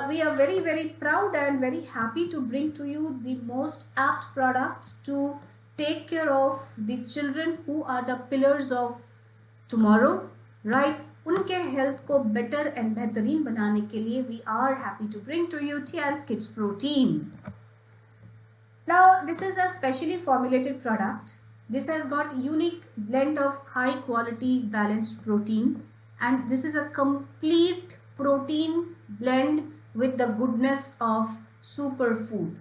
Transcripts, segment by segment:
we are very proud and very happy to bring to you the most apt product to take care of the children who are the pillars of tomorrow, right? उनके health को better and बेहतरीन बनाने के लिए we are happy to bring to you Tiaj kids protein. Now this is a specially formulated product. This has got unique blend of high quality balanced protein, and this is a complete protein blend with the goodness of superfood.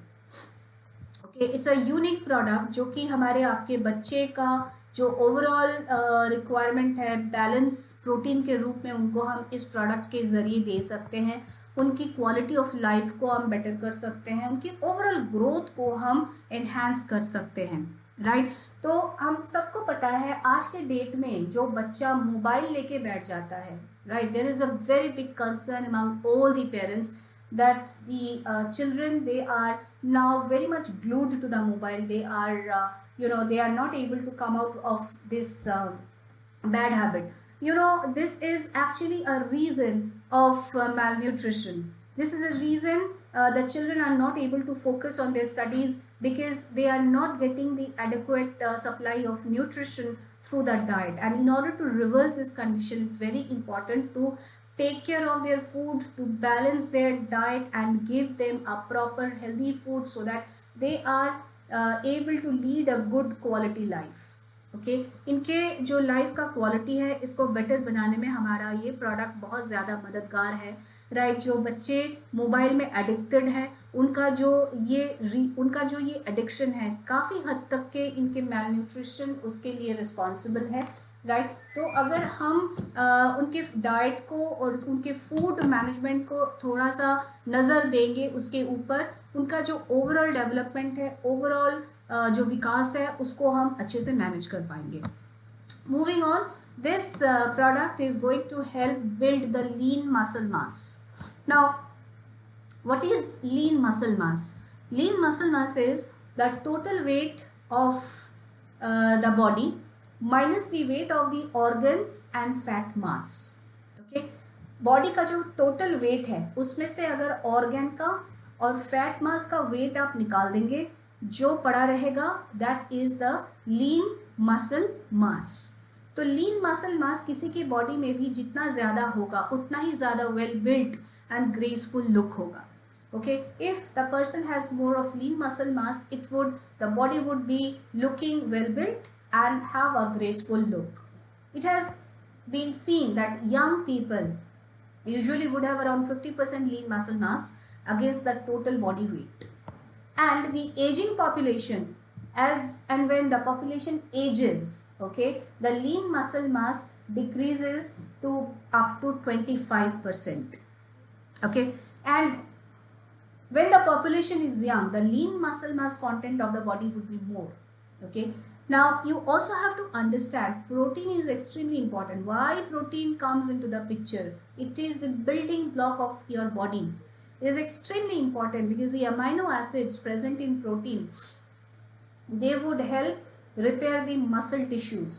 Okay, it's a unique product जो कि हमारे आपके बच्चे का जो overall requirement है balance protein के रूप में उनको हम इस प्रोडक्ट के ज़रिए दे सकते हैं. उनकी क्वालिटी ऑफ लाइफ को हम बेटर कर सकते हैं, उनकी ओवरऑल ग्रोथ को हम एनहांस कर सकते हैं, राइट? तो हम सबको पता है आज के डेट में जो बच्चा मोबाइल लेके बैठ जाता है, right, there is a very big concern among all the parents that the children, they are now very much glued to the mobile. They are they are not able to come out of this bad habit. This is actually a reason of malnutrition. This is a reason the children are not able to focus on their studies because they are not getting the adequate supply of nutrition through the diet. And in order to reverse this condition, it's very important to take care of their food, to balance their diet and give them a proper healthy food so that they are able to lead a good quality life. Okay, इनके जो life का quality है इसको better बनाने में हमारा ये product बहुत ज़्यादा मददगार है, राइट? जो बच्चे मोबाइल में एडिक्टेड हैं उनका जो ये एडिक्शन है काफ़ी हद तक के इनके मेल न्यूट्रिशन उसके लिए रिस्पॉन्सिबल है, राइट? तो अगर हम उनके डाइट को और उनके फूड मैनेजमेंट को थोड़ा सा नज़र देंगे उसके ऊपर, उनका जो ओवरऑल डेवलपमेंट है, ओवरऑल जो विकास है उसको हम अच्छे से मैनेज कर पाएंगे. Moving on, this product is going to help build the lean muscle mass. Now what is lean muscle mass? Lean muscle mass is the total weight of the body minus the weight of the organs and fat mass. Okay, body का जो total weight है उसमें से अगर organ का और fat मास का wait आप निकाल देंगे, जो पड़ा रहेगा that is the lean muscle मास. तो लीन मसल मास किसी की बॉडी में भी जितना ज़्यादा होगा उतना ही ज़्यादा well built and graceful look होगा. Okay, if the person has more of lean muscle mass, the body would be looking well built and have a graceful look. It has been seen that young people usually would have around 50% lean muscle mass against the total body weight. And the aging population, as and when the population ages, okay, the lean muscle mass decreases to up to 25%. Okay, and when the population is young, the lean muscle mass content of the body would be more. Okay, now you also have to understand protein is extremely important. Why protein comes into the picture? It is the building block of your body. It is extremely important because the amino acids present in protein, they would help repair the muscle tissues.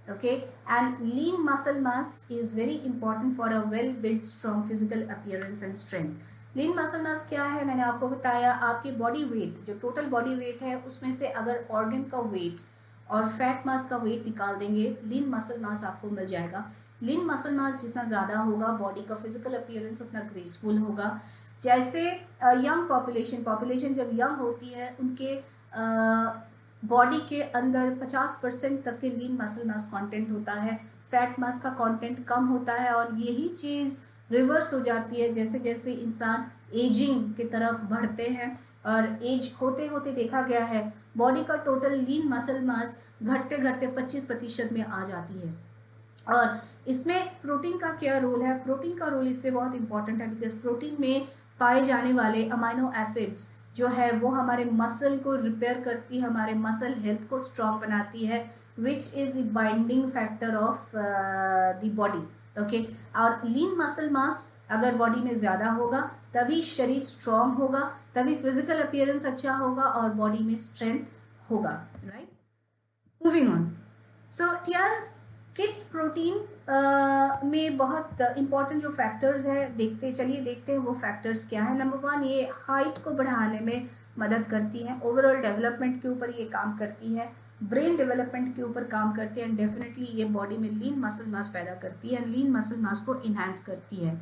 Okay, and lean muscle mass is very important for a well built strong physical appearance and strength. Lean muscle मास क्या है? मैंने आपको बताया, आपकी body weight, जो total body weight है उसमें से अगर ऑर्गन का वेट और फैट मास का वेट निकाल देंगे, लीन मसल मास आपको मिल जाएगा. लीन मसल मास जितना ज़्यादा होगा, बॉडी का फिजिकल अपीयरेंस उतना ग्रेसफुल होगा. जैसे यंग पॉपुलेशन जब यंग होती है उनके बॉडी के अंदर 50% तक के लीन मसल मास कंटेंट होता है, फैट मास का कंटेंट कम होता है. और यही चीज़ रिवर्स हो जाती है जैसे जैसे इंसान एजिंग की तरफ बढ़ते हैं. और एज होते होते देखा गया है बॉडी का टोटल लीन मसल मास घटते घटते 25% में आ जाती है. और इसमें प्रोटीन का क्या रोल है? प्रोटीन का रोल इसलिए बहुत इंपॉर्टेंट है बिकॉज प्रोटीन में पाए जाने वाले अमाइनो एसिड्स जो है वो हमारे मसल को रिपेयर करती है, हमारे मसल हेल्थ को स्ट्रॉन्ग बनाती है, which is the binding factor of the body. Okay, और लीन मसल मास अगर बॉडी में ज़्यादा होगा तभी शरीर स्ट्रॉन्ग होगा, तभी फिजिकल अपीयरेंस अच्छा होगा और बॉडी में स्ट्रेंथ होगा, right? Moving on, so Tiaj kids protein में बहुत इम्पॉर्टेंट जो फैक्टर्स हैं देखते हैं वो फैक्टर्स क्या है। नंबर 1, ये हाइट को बढ़ाने में मदद करती हैं, ओवरऑल डेवलपमेंट के ऊपर ये काम करती है, ब्रेन डेवलपमेंट के ऊपर काम करती है, एंड डेफिनेटली ये बॉडी में लीन मसल मास पैदा करती है एंड लीन मसल मास को इन्हांस करती है।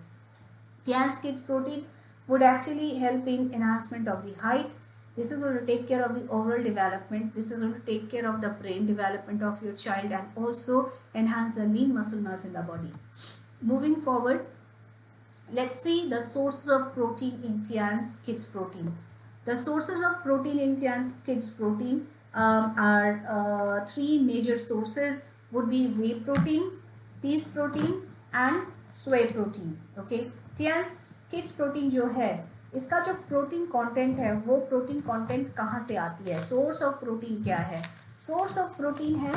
Tian's kids protein would actually help in enhancement of the height. This is going to take care of the overall development. This is going to take care of the brain development of your child and also enhance the lean muscle mass in the body. Moving forward, let's see the sources of protein in Tian's kids protein. The sources of protein in Tian's kids protein are three major sources would be whey protein, peas protein and soy protein. Okay. Tiens kids protein जो है इसका जो protein content है वो protein content कहाँ से आती है, सोर्स ऑफ प्रोटीन क्या है। सोर्स ऑफ प्रोटीन है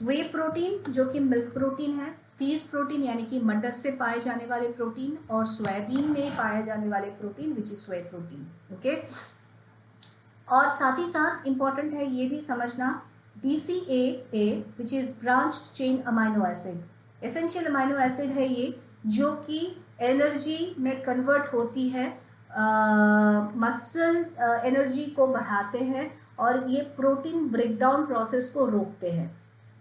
वे प्रोटीन जो कि मिल्क प्रोटीन है, पीस प्रोटीन यानी कि मटर से पाए जाने वाले प्रोटीन, और सोयाबीन में पाए जाने वाले protein which is soya protein. Okay, और साथ ही साथ इम्पॉर्टेंट है ये भी समझना BCAA which is branched chain amino acid, essential amino acid है ये जो कि एनर्जी में कन्वर्ट होती है, मसल एनर्जी को बढ़ाते हैं और ये प्रोटीन ब्रेकडाउन प्रोसेस को रोकते हैं,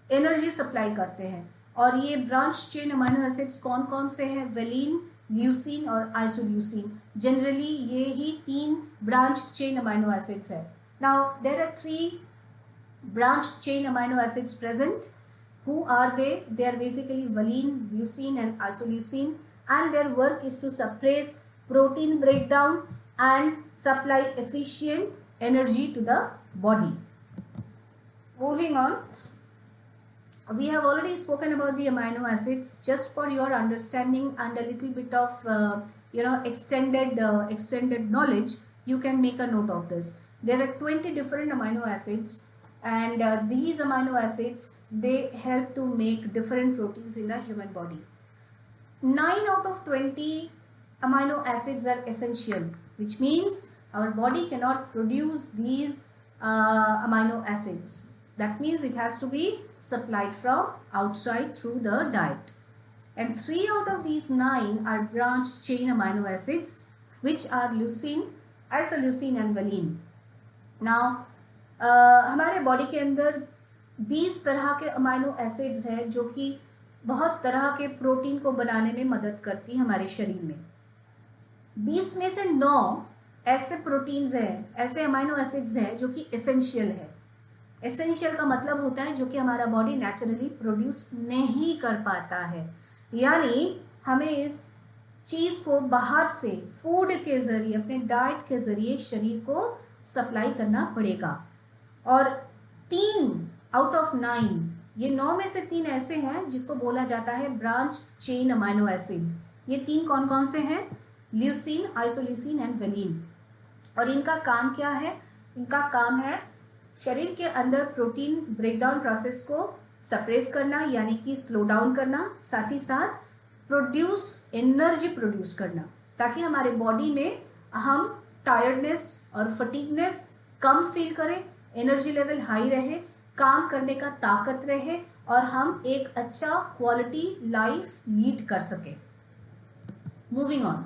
एनर्जी सप्लाई करते हैं। और ये ब्रांच चेन अमाइनो एसिड्स कौन कौन से हैं, वेलिन, ल्यूसीन और आइसोल्यूसीन। जनरली ये ही 3 ब्रांच चेन अमाइनो एसिड्स है। Now there are 3 branch chain amino acids present. Who are they? They are basically valine, leucine and isoleucine, and their work is to suppress protein breakdown and supply efficient energy to the body. Moving on, we have already spoken about the amino acids. Just for your understanding and a little bit of extended knowledge, you can make a note of this. There are 20 different amino acids, and these amino acids they help to make different proteins in the human body. 9 out of 20 amino acids are essential, which means our body cannot produce these amino acids. That means it has to be supplied from outside through the diet. And 3 out of these 9 are branched chain amino acids, which are leucine, isoleucine and valine. Now हमारे body के अंदर 20 तरह के amino acids हैं जो कि बहुत तरह के प्रोटीन को बनाने में मदद करती है हमारे शरीर में। 20 में से 9 ऐसे प्रोटीन्स हैं, ऐसे अमाइनो एसिड्स हैं जो कि एसेंशियल है। एसेंशियल का मतलब होता है जो कि हमारा बॉडी नेचुरली प्रोड्यूस नहीं कर पाता है, यानी हमें इस चीज़ को बाहर से फूड के ज़रिए, अपने डाइट के ज़रिए शरीर को सप्लाई करना पड़ेगा। और 3 आउट ऑफ 9, ये 9 में से 3 ऐसे हैं जिसको बोला जाता है ब्रांच चेन अमाइनो एसिड। ये 3 कौन कौन से हैं, ल्यूसीन, आइसोल्यूसीन एंड वेलिन। और इनका काम क्या है, इनका काम है शरीर के अंदर प्रोटीन ब्रेकडाउन प्रोसेस को सप्रेस करना यानी कि स्लो डाउन करना, साथ ही साथ एनर्जी प्रोड्यूस करना, ताकि हमारे बॉडी में हम टायर्डनेस और फटीगनेस कम फील करें, एनर्जी लेवल हाई रहे, काम करने का ताकत रहे और हम एक अच्छा क्वालिटी लाइफ लीड कर सकें। मूविंग ऑन,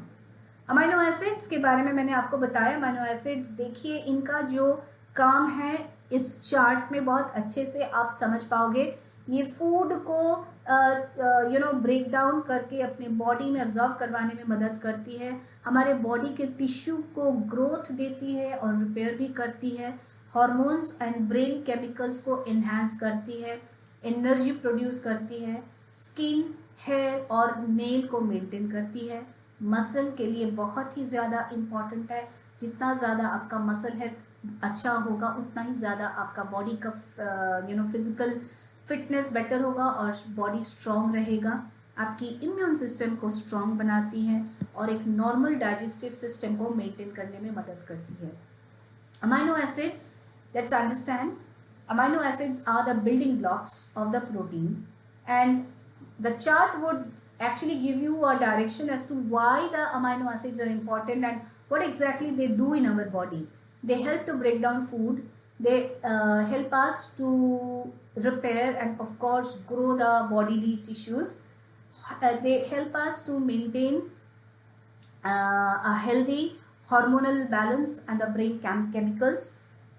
अमाइनो एसिड्स के बारे में मैंने आपको बताया। अमाइनो एसिड्स देखिए इनका जो काम है इस चार्ट में बहुत अच्छे से आप समझ पाओगे। ये फूड को ब्रेक डाउन करके अपने बॉडी में अब्जॉर्ब करवाने में मदद करती है, हमारे बॉडी के टिश्यू को ग्रोथ देती है और रिपेयर भी करती है, हार्मोन्स एंड ब्रेन केमिकल्स को इन्हांस करती है, एनर्जी प्रोड्यूस करती है, स्किन, हेयर और नेल को मेंटेन करती है। मसल के लिए बहुत ही ज़्यादा इम्पॉर्टेंट है। जितना ज़्यादा आपका मसल हेल्थ अच्छा होगा उतना ही ज़्यादा आपका बॉडी का फिजिकल फिटनेस बेटर होगा और बॉडी स्ट्रॉन्ग रहेगा। आपकी इम्यून सिस्टम को स्ट्रॉन्ग बनाती है और एक नॉर्मल डाइजेस्टिव सिस्टम को मेंटेन करने में मदद करती है। Amino acids, let's understand, amino acids are the building blocks of the protein, and the chart would actually give you a direction as to why the amino acids are important and what exactly they do in our body. They help to break down food, they help us to repair and of course grow the bodily tissues, They help us to maintain a healthy hormonal balance and the brain chemicals.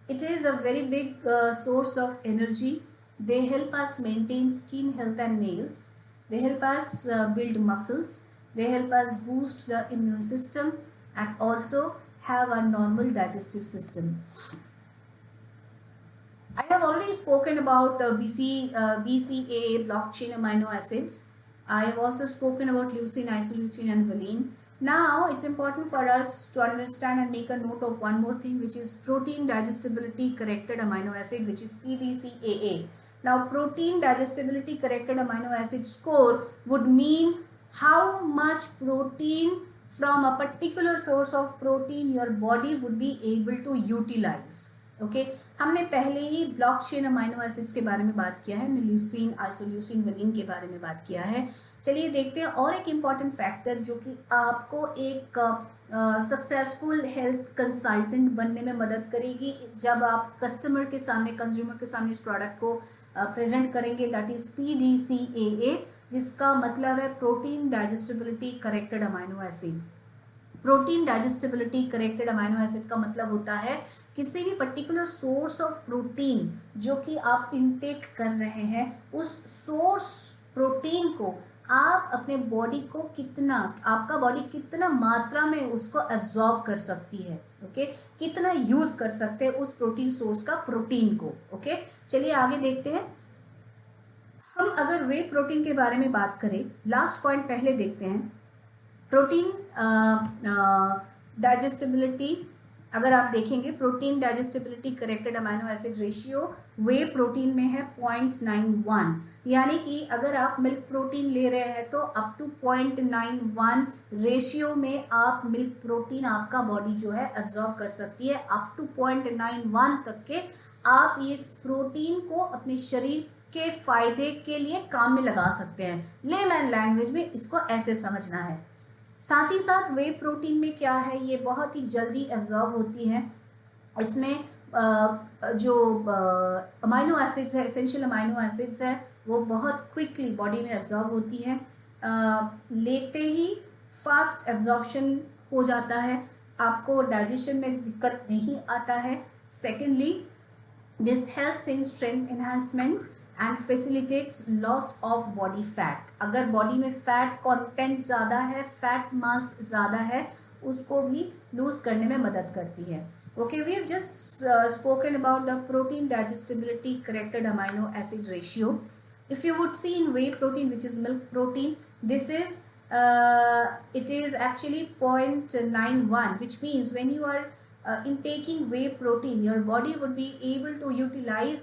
It is a very big source of energy. They help us maintain skin health and nails. They help us build muscles. They help us boost the immune system and also have a normal digestive system. I have already spoken about BCAA blockchain amino acids. I have also spoken about leucine, isoleucine and valine. Now it's important for us to understand and make a note of one more thing, which is protein digestibility corrected amino acid, which is PDCAA. Now protein digestibility corrected amino acid score would mean how much protein from a particular source of protein your body would be able to utilize. Okay हमने पहले ही block chain amino acids के बारे में बात किया है, leucine, isoleucine, valine के बारे में बात किया है. चलिए देखते हैं और एक इम्पॉर्टेंट फैक्टर जो कि आपको एक सक्सेसफुल हेल्थ कंसल्टेंट बनने में मदद करेगी जब आप कस्टमर के सामने, कंज्यूमर के सामने इस प्रोडक्ट को प्रेजेंट करेंगे. दैट इज PDCAA, जिसका मतलब है protein digestibility corrected amino acid. Protein digestibility corrected amino acid का मतलब होता है किसी भी पर्टिकुलर सोर्स ऑफ प्रोटीन जो कि आप इनटेक कर रहे हैं, उस सोर्स प्रोटीन को आप अपने बॉडी को कितना, आपका बॉडी कितना मात्रा में उसको एब्जॉर्ब कर सकती है. ओके कितना यूज कर सकते हैं उस प्रोटीन सोर्स का प्रोटीन को. ओके चलिए आगे देखते हैं. हम अगर वे प्रोटीन के बारे में बात करें, लास्ट पॉइंट पहले देखते हैं. प्रोटीन डाइजेस्टिबिलिटी अगर आप देखेंगे, protein digestibility corrected amino acid ratio whey protein में है 0.91. यानी कि अगर आप मिल्क प्रोटीन ले रहे हैं तो अप टू 0.91 रेशियो में आप मिल्क प्रोटीन आपका बॉडी जो है एब्जॉर्ब कर सकती है. अप टू 0.91 तक के आप इस प्रोटीन को अपने शरीर के फायदे के लिए काम में लगा सकते हैं. लेमैन लैंग्वेज में इसको ऐसे समझना है. साथ ही साथ वे प्रोटीन में क्या है, ये बहुत ही जल्दी एब्जॉर्ब होती है. इसमें जो अमाइनो एसिड्स है, एसेंशियल अमाइनो एसिड्स है, वो बहुत क्विकली बॉडी में एब्जॉर्ब होती है. लेते ही फास्ट एब्जॉर्प्शन हो जाता है, आपको डाइजेशन में दिक्कत नहीं आता है. Secondly, this helps in strength enhancement and facilitates loss of body fat. अगर बॉडी में फैट कंटेंट ज़्यादा है, फैट मास ज़्यादा है, उसको भी लूज करने में मदद करती है. Okay, we have just spoken about the protein digestibility corrected amino acid ratio. If you would see in whey protein which is milk protein, this is it is actually 0.91, which means when you are intaking whey protein, your body would be able to utilize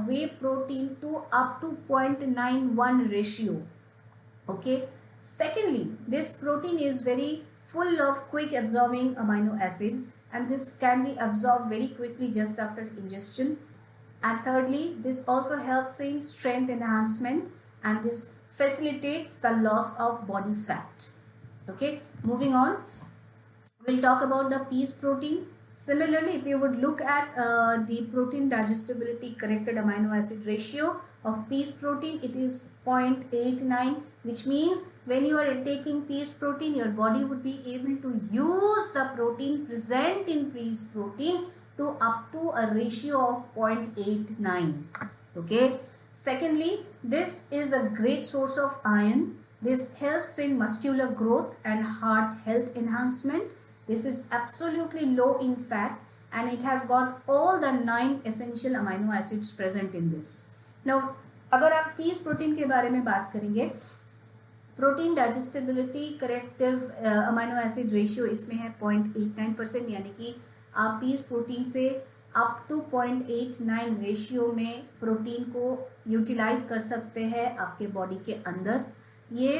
whey protein to up to 0.91 ratio. Okay, secondly, this protein is very full of quick absorbing amino acids and this can be absorbed very quickly just after ingestion. And thirdly, this also helps in strength enhancement and this facilitates the loss of body fat. Okay, moving on, we'll talk about the peas protein. Similarly, if you would look at the protein digestibility corrected amino acid ratio of peas protein, it is 0.89, which means when you are intaking peas protein, your body would be able to use the protein present in peas protein to up to a ratio of 0.89. Okay. Secondly, this is a great source of iron. This helps in muscular growth and heart health enhancement. This is absolutely low in fat and it has got all the 9 essential amino acids present in this. Now, अगर आप piece protein के बारे में बात करेंगे, protein digestibility corrective amino acid ratio इसमें है 0.89%. यानी कि आप पीस प्रोटीन से अप टू 0.89 रेशियो में प्रोटीन को यूटिलाइज कर सकते हैं आपके बॉडी के अंदर. ये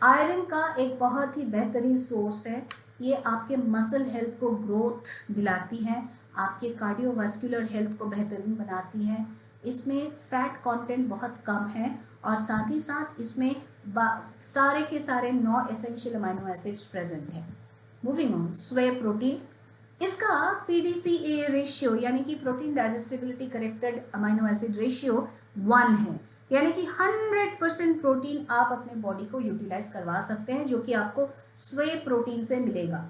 आयरन का एक बहुत ही बेहतरीन सोर्स है. ये आपके मसल हेल्थ को ग्रोथ दिलाती है, आपके कार्डियोवास्कुलर हेल्थ को बेहतरीन बनाती है. इसमें फैट कंटेंट बहुत कम है और साथ ही साथ इसमें सारे के सारे 9 एसेंशियल अमाइनो एसिड्स प्रेजेंट हैं. मूविंग ऑन, स्वे प्रोटीन, इसका PDCA रेशियो यानी कि protein digestibility corrected amino acid ratio 1 है. यानी कि 100% प्रोटीन आप अपने बॉडी को यूटिलाइज करवा सकते हैं, जो कि आपको स्वे प्रोटीन से मिलेगा।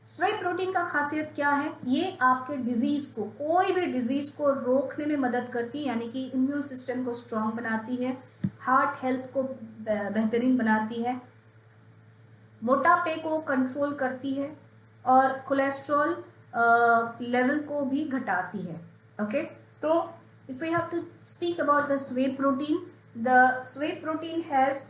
स्वे प्रोटीन का खासियत क्या है? ये आपके डिजीज को, कोई भी डिजीज को रोकने में मदद करती है, यानी कि इम्यून सिस्टम को स्ट्रांग बनाती है, हार्ट हेल्थ को बेहतरीन बनाती है, मोटापे को कंट्रोल करती है और कोलेस्ट्रॉल लेवल को भी घटाती है। ओके, तो if we have to speak about the sway protein has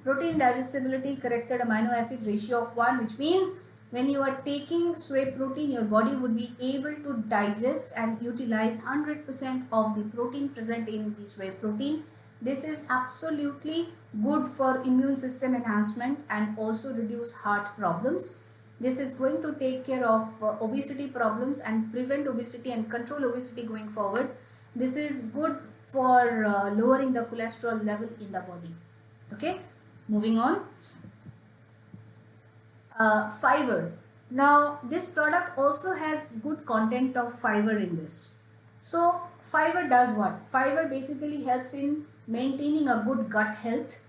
protein digestibility corrected amino acid ratio of 1, which means when you are taking sway protein, your body would be able to digest and utilize 100% of the protein present in the sway protein. This is absolutely good for immune system enhancement and also reduce heart problems. This is going to take care of obesity problems and prevent obesity and control obesity going forward. This is good for lowering the cholesterol level in the body. Okay, moving on. Fiber. Now this product also has good content of fiber in this. So fiber does what? Fiber basically helps in maintaining a good gut health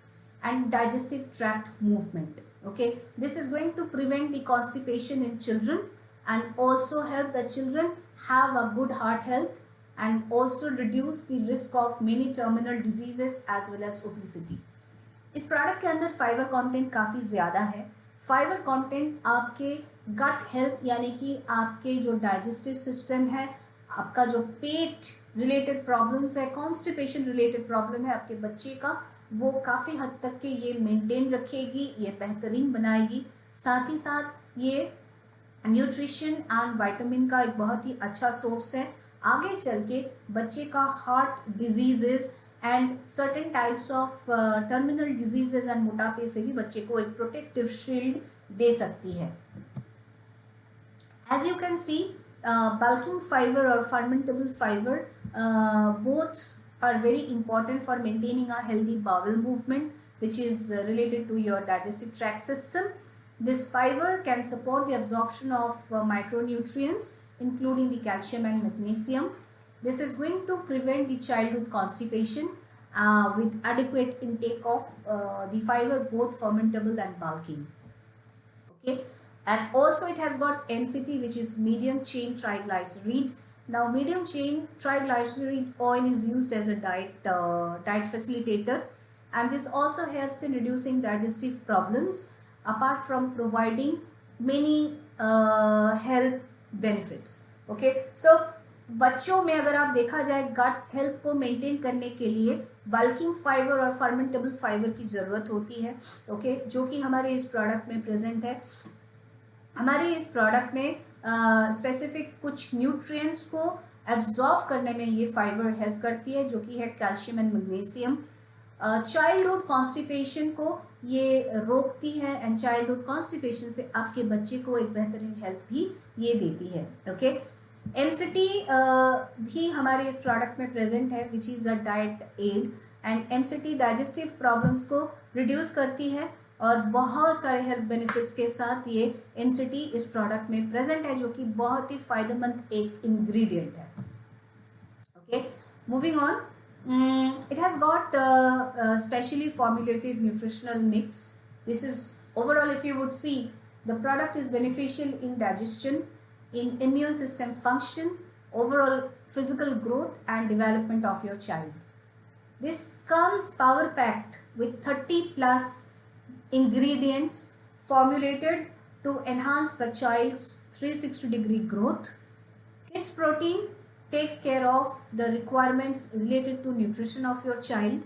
and digestive tract movement. Okay, this is going to prevent the constipation in children and also help the children have a good heart health and also reduce the risk of many terminal diseases as well as obesity. इस product के अंदर fibre content काफ़ी ज़्यादा है। Fibre content आपके gut health यानी कि आपके जो डाइजेस्टिव सिस्टम है, आपका जो पेट रिलेटेड प्रॉब्लम्स है, कॉन्स्टिपेशन रिलेटेड प्रॉब्लम है आपके बच्चे का, वो काफ़ी हद तक के ये मेंटेन रखेगी, ये बेहतरीन बनाएगी। साथ ही साथ ये न्यूट्रिशन एंड विटामिन का एक बहुत ही अच्छा सोर्स है। आगे चल के बच्चे का heart diseases and certain types of terminal diseases and मोटापे से भी बच्चे को एक प्रोटेक्टिव शील्ड दे सकती है। As you can see, bulking fiber or fermentable fiber both are very important for maintaining a healthy bowel movement, which is related to your digestive tract system. This fiber can support the absorption of micronutrients including the calcium and magnesium. This is going to prevent the childhood constipation with adequate intake of the fiber, both fermentable and bulking. Okay, and also it has got MCT, which is medium chain triglyceride. Now medium chain triglyceride oil is used as a diet facilitator, and this also helps in reducing digestive problems apart from providing many health benefits. Okay, so बच्चों में अगर आप देखा जाए gut health को maintain करने के लिए बल्किंग फाइबर और फर्मेंटेबल फाइबर की ज़रूरत होती है। ओके, जो कि हमारे इस प्रोडक्ट में प्रेजेंट है। हमारे इस प्रोडक्ट में स्पेसिफिक कुछ न्यूट्रिएंट्स को एब्जॉर्ब करने में ये फाइबर हेल्प करती है, जो कि है calcium and magnesium. Childhood constipation को ये रोकती है एंड चाइल्डहुड कॉन्स्टिपेशन से आपके बच्चे को एक बेहतरीन हेल्थ भी ये देती है। ओके, MCT भी हमारे इस प्रोडक्ट में प्रेजेंट है, which is a diet aid, and MCT digestive problems को रिड्यूस करती है और बहुत सारे हेल्थ बेनिफिट्स के साथ ये MCT इस प्रोडक्ट में प्रेजेंट है, जो कि बहुत ही फायदेमंद एक इंग्रेडिएंट है। Okay, moving on, it has got specially formulated nutritional mix. This is overall, if you would see, the product is beneficial in digestion, in immune system function, overall physical growth and development of your child. This comes power packed with 30 plus ingredients formulated to enhance the child's 360-degree growth. Kids protein takes care of the requirements related to nutrition of your child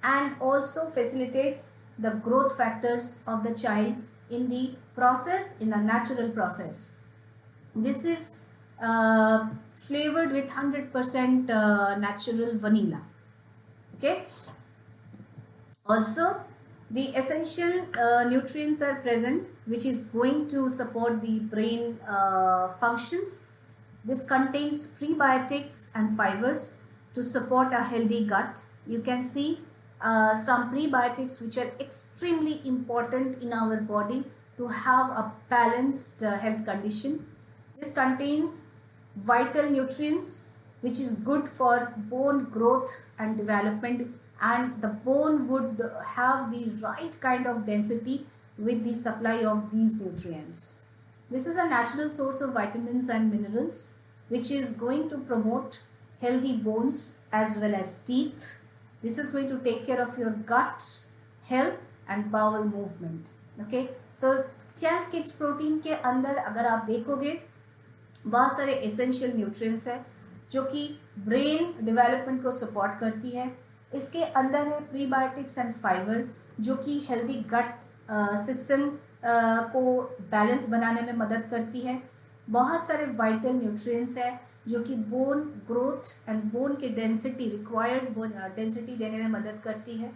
and also facilitates the growth factors of the child in the process, in a natural process. This is flavored with 100% natural vanilla. Okay, also the essential nutrients are present, which is going to support the brain functions. This contains prebiotics and fibers to support a healthy gut. You can see some prebiotics which are extremely important in our body to have a balanced health condition. This contains vital nutrients which is good for bone growth and development, and the bone would have the right kind of density with the supply of these nutrients. This is a natural source of vitamins and minerals which is going to promote healthy bones as well as teeth. This is going to take care of your gut health and bowel movement. Okay, so Chaz Kids protein के अंदर अगर आप देखोगे बहुत सारे essential nutrients है जो कि ब्रेन डेवलपमेंट को सपोर्ट करती है. इसके अंदर है प्रीबायोटिक्स एंड फाइबर जो कि हेल्दी गट सिस्टम को बैलेंस बनाने में मदद करती है. बहुत सारे वाइटल न्यूट्रिएंट्स है जो कि बोन ग्रोथ एंड बोन के डेंसिटी रिक्वायर्ड बोन डेंसिटी देने में मदद करती है.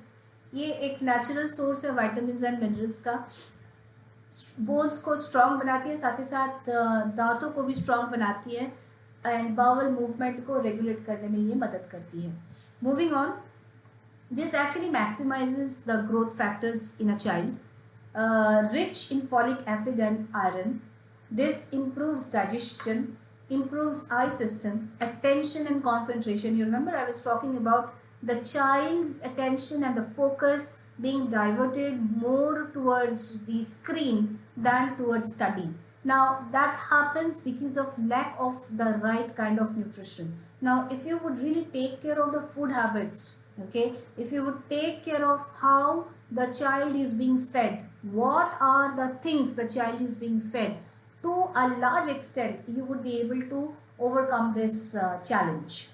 ये एक नेचुरल सोर्स है विटामिन्स एंड मिनरल्स का. बोन्स को स्ट्रॉन्ग बनाती है, साथ ही साथ दांतों को भी स्ट्रॉन्ग बनाती है एंड बाउल मूवमेंट को रेगुलेट करने में ये मदद करती है. Moving on, this actually maximises the growth factors in a child. Rich in folic acid and iron. This improves digestion, improves eye system, attention and concentration. You remember I was talking about the child's attention and the focus being diverted more towards the screen than towards study. Now that happens because of lack of the right kind of nutrition. Now if you would really take care of the food habits, okay, if you would take care of how the child is being fed, what are the things the child is being fed, to a large extent you would be able to overcome this challenge.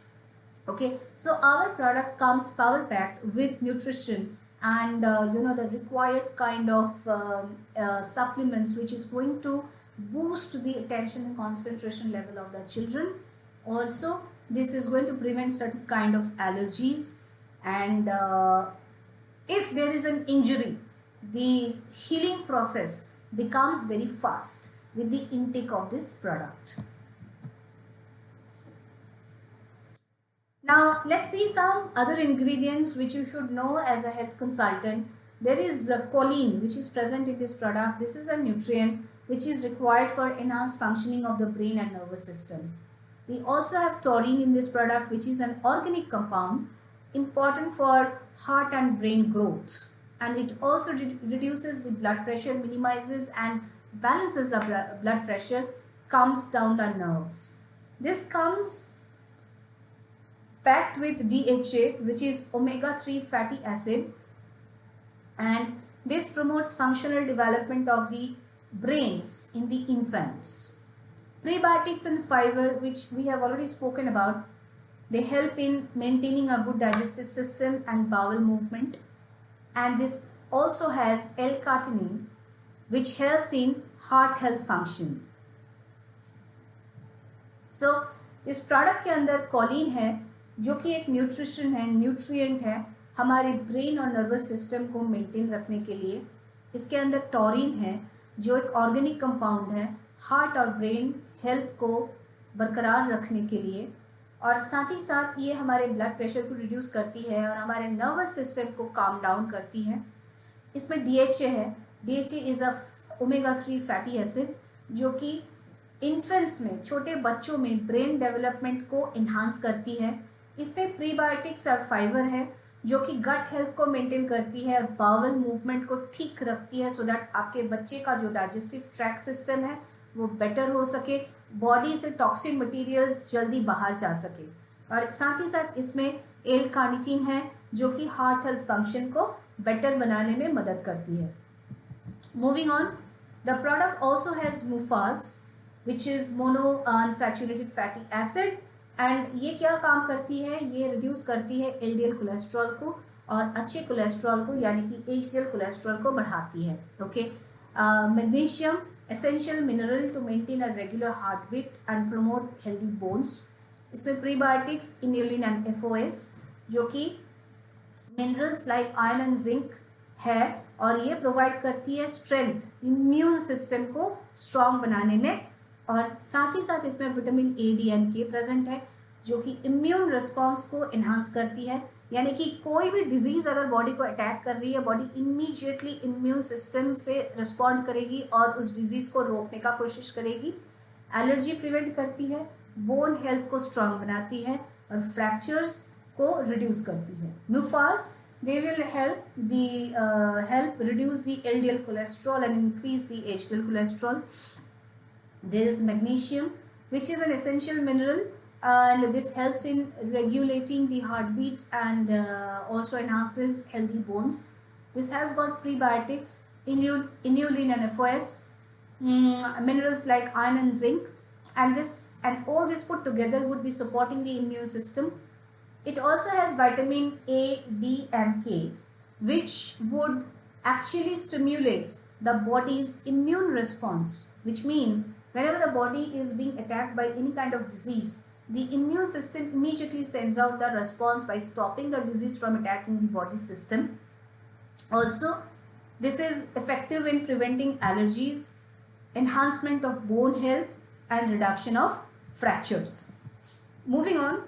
Okay, so our product comes power packed with nutrition and the required kind of supplements which is going to boost the attention and concentration level of the children. Also this is going to prevent certain kind of allergies, and if there is an injury, the healing process becomes very fast with the intake of this product. Now let's see some other ingredients which you should know as a health consultant. There is choline which is present in this product. This is a nutrient which is required for enhanced functioning of the brain and nervous system. We also have taurine in this product, which is an organic compound important for heart and brain growth, and it also reduces the blood pressure, minimizes and balances the blood pressure, calms down the nerves. This comes packed with DHA, which is omega-3 fatty acid, and this promotes functional development of the brains in the infants. Prebiotics and fiber, which we have already spoken about, they help in maintaining a good digestive system and bowel movement, and this also has L-carnitine which helps in heart health function. So इस product के अंदर Colin है जो कि एक nutrition है, nutrient है हमारे ब्रेन और नर्वस सिस्टम को मेंटेन रखने के लिए. इसके अंदर टॉरिन है जो एक ऑर्गेनिक कंपाउंड है हार्ट और ब्रेन हेल्थ को बरकरार रखने के लिए, और साथ ही साथ ये हमारे ब्लड प्रेशर को रिड्यूस करती है और हमारे नर्वस सिस्टम को काम डाउन करती है. इसमें DHA है. DHA is a omega-3 fatty acid जो कि इन्फेंट्स में, छोटे बच्चों में ब्रेन डेवलपमेंट को इन्हांस करती है. इसमें प्रीबायोटिक्स और फाइबर है जो कि गट हेल्थ को मेंटेन करती है और बाउल मूवमेंट को ठीक रखती है, सो दैट आपके बच्चे का जो डाइजेस्टिव ट्रैक सिस्टम है वो बेटर हो सके, बॉडी से टॉक्सिक मटेरियल्स जल्दी बाहर जा सके. और साथ ही साथ इसमें L-कार्निटीन है जो कि हार्ट हेल्थ फंक्शन को बेटर बनाने में मदद करती है. Moving on, the product also has MUFAs which is monounsaturated fatty acid, and ये क्या काम करती है, ये रिड्यूस करती है LDL कोलेस्ट्रॉल को और अच्छे कोलेस्ट्रॉल को यानी कि HDL कोलेस्ट्रॉल को बढ़ाती है. Okay, magnesium essential mineral to maintain a regular heartbeat and promote healthy bones. इसमें प्रीबायोटिक्स, इन्यूलिन एंड FOS जो कि minerals like iron and zinc है, और ये प्रोवाइड करती है स्ट्रेंथ इम्यून सिस्टम को स्ट्रॉन्ग बनाने में, और साथ ही साथ इसमें vitamin A, D and K present है जो कि इम्यून रिस्पॉन्स को इन्हांस करती है. यानी कि कोई भी डिजीज़ अगर बॉडी को अटैक कर रही है, बॉडी इमीडिएटली इम्यून सिस्टम से रिस्पॉन्ड करेगी और उस डिजीज़ को रोकने का कोशिश करेगी. एलर्जी प्रिवेंट करती है, बोन हेल्थ को स्ट्रांग बनाती है और फ्रैक्चर्स को रिड्यूस करती है. म्यूफास, they will help reduce the LDL cholesterol and increase the HDL cholesterol. There is magnesium, which is an essential mineral, and this helps in regulating the heartbeat and also enhances healthy bones. This has got prebiotics, inulin and FOS, minerals like iron and zinc, and all this put together would be supporting the immune system. It also has vitamin A, D and K, which would actually stimulate the body's immune response, which means whenever the body is being attacked by any kind of disease, the immune system immediately sends out the response by stopping the disease from attacking the body system. Also, this is effective in preventing allergies, enhancement of bone health and reduction of fractures. Moving on,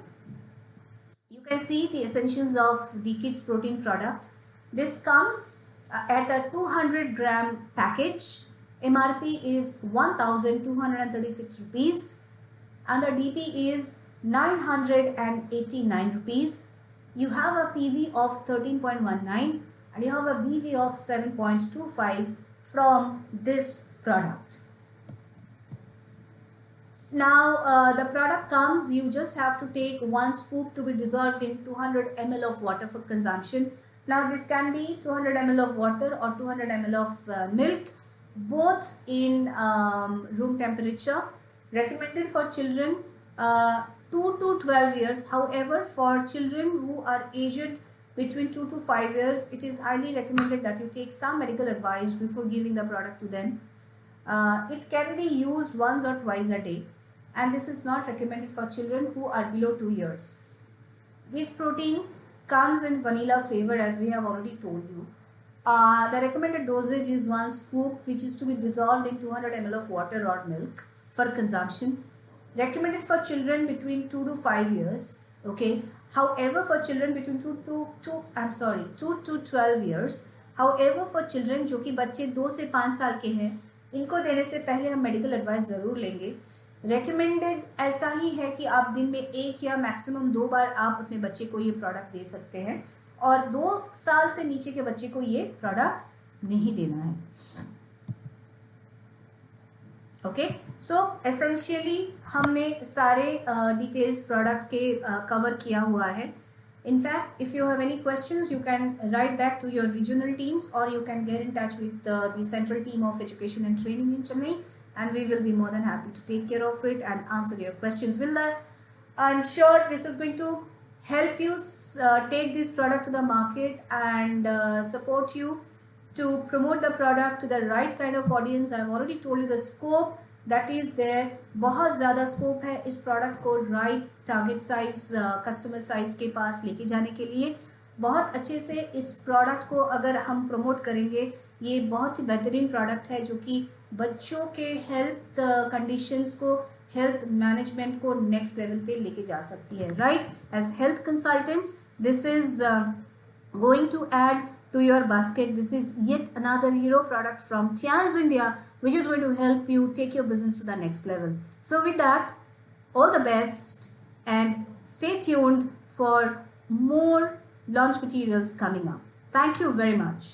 you can see the essentials of the kids protein product. This comes at a 200 gram package. MRP is 1236 rupees and the DP is 989 rupees. You have a PV of 13.19 and you have a BV of 7.25 from this product. Now the product comes, you just have to take 1 scoop to be dissolved in 200 ml of water for consumption. Now this can be 200 ml of water or 200 ml of milk, both in room temperature. Recommended for children 2 to 12 years. However, for children who are aged between 2 to 5 years, it is highly recommended that you take some medical advice before giving the product to them. It can be used once or twice a day, and this is not recommended for children who are below 2 years. This protein comes in vanilla flavor, as we have already told you. The recommended dosage is 1 scoop, which is to be dissolved in 200 ml of water or milk for consumption. Recommended for children between 2 to 5 years. Okay. However, for children between 2 to 12 years. However, for children जो कि बच्चे 2 से 5 साल के हैं, इनको देने से पहले हम मेडिकल एडवाइस ज़रूर लेंगे. रेकमेंडेड ऐसा ही है कि आप दिन में 1 या मैक्सिमम 2 बार आप अपने बच्चे को ये प्रोडक्ट दे सकते हैं और 2 साल से नीचे के बच्चे को ये प्रोडक्ट नहीं देना है. ओके, सो एसेंशियली हमने सारे डिटेल्स प्रोडक्ट के कवर किया हुआ है. In fact, if you have any questions, you can write back to your regional teams or you can get in touch with the central team of education and training in Chennai, and we will be more than happy to take care of it and answer your questions. I'm sure this is going to help you take this product to the market and support you to promote the product to the right kind of audience. I've already told you the scope that is there. बहुत ज़्यादा scope है इस product को right target size customer size के पास लेके जाने के लिए. बहुत अच्छे से इस प्रोडक्ट को अगर हम प्रमोट करेंगे, ये बहुत ही बेहतरीन प्रोडक्ट है जो कि बच्चों के हेल्थ कंडीशंस को, हेल्थ मैनेजमेंट को नेक्स्ट लेवल पे लेके जा सकती है. Right, as health consultants this is going to add to your basket. This is yet another hero product from Tianz India, which is going to help you take your business to the next level. So with that, all the best and stay tuned for more launch materials coming up. Thank you very much.